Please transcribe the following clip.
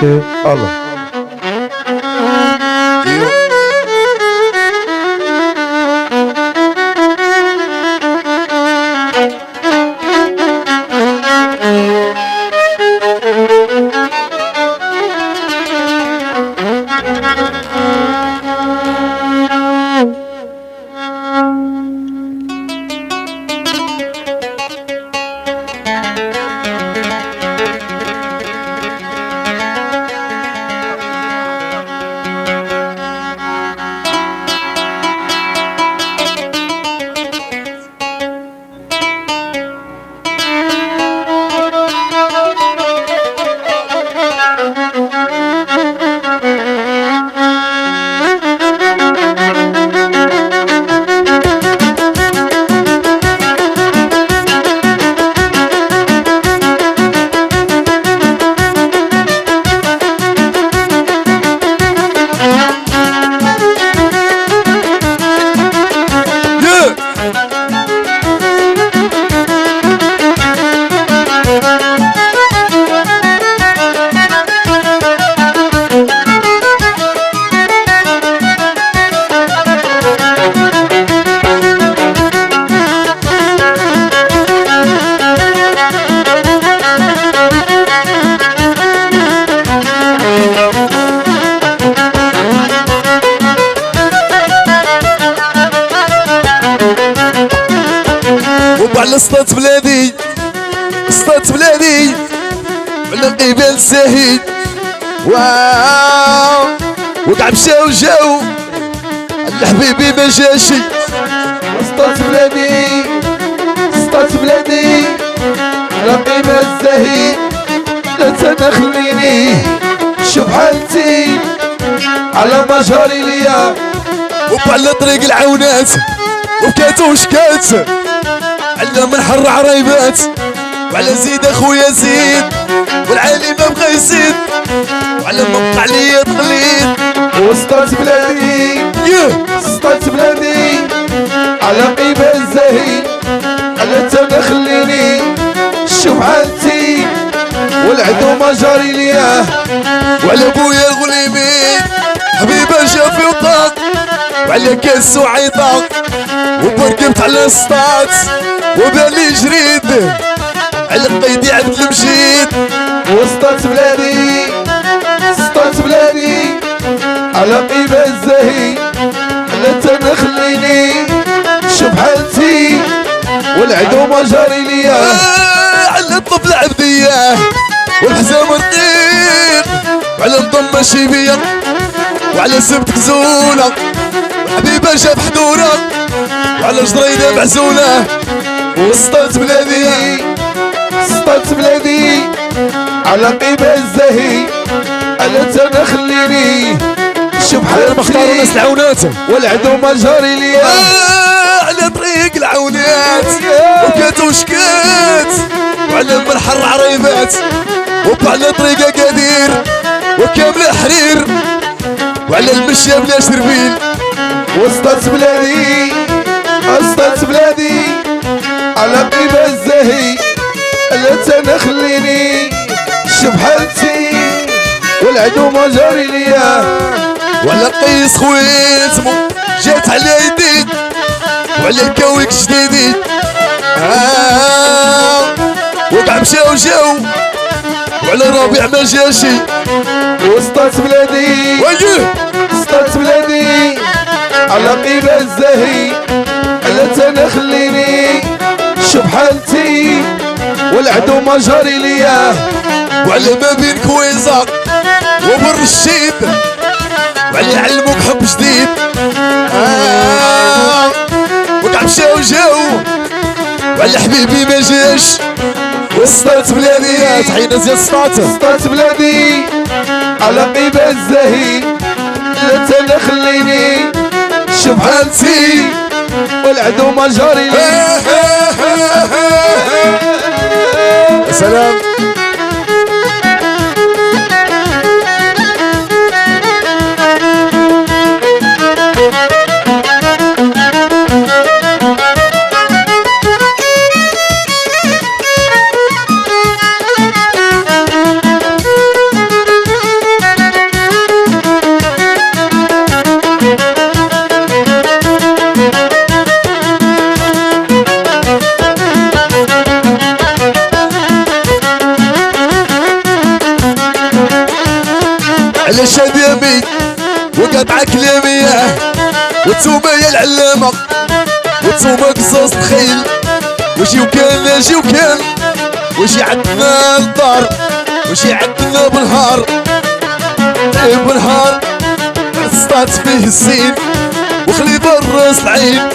الله. وعلى سطات بلادي سطات بلادي على قبال سهيد واو وقع مشاو جاو الحبيبي ما جاشي سطات بلادي سطات بلادي على قبال سهيد لا تنخليني شوف حالتي على مجاري ليا وعلى طريق العونات وكاتو وشكات على من حر عريبات وعلى زيد اخويا زيد والعالي ما بغى يزيد وعلى مقطع ليا تقليد وسطات بلادي سطات بلادي على قبال زهيد على تنخليني شوف حالتي والعدو ما جاري ليا وعلى بويا الغليمين حبيبه شافي وطاق وعلى كاس وعيطاق وبركبت على سطات وبالي جريد على قيدي عبد المجيد وسطات بلادي سطات بلادي على قبال زهيد على تنخليني شوف حالتي والعدو ما جاري ليا على الطفل عبديه والحزام رقيق وعلى مضمة شيبيه وعلى سبت كزوله وحبيبه شاف حدوره وعلى جريده معزوله وسطات بلادي سطات بلادي على قبال زهيد على تنخليني شوف على المختار حالتي وناس العونات والعدو ما جاري ليا على طريق العونات وكات وشكات وعلى منحر عريبات وعلى طريق قدير وكامل حرير وعلى المشي بلا شربيل وسطات بلادي وسطات بلادي على قبال زهيد لا تنخليني شوف حالتي والعدو ما جاري ليا وعلى قيس خويتمو جات على يديد وعلى الكويك جديدين وقع مشاو جاو وعلى الربيع ما جاشي وسطات بلادي وياه وسطات بلادي على قبال زهيد لا تنخليني شوف حالتي والعدو ما جاري ليا وعلى ما بين كويزة وبر الشيب وعلى علموك حب جديد وقع مشاو جاو وعلى حبيبي ما جاش وسطات بلادي تحينا زياد سطات وسطات بلادي على قبال زهيد لا تنخليني شوف حالتي والعدو ما جاري ليا يا سلام على شاد يمين وقطع كلامي وانتوما يا العلامة وانتوما قصاص تخيل وشي وكان جي وكان وشي عندنا الدار وشي عندنا بنهار بنهار صطات فيه الزين وخلي بالراس العين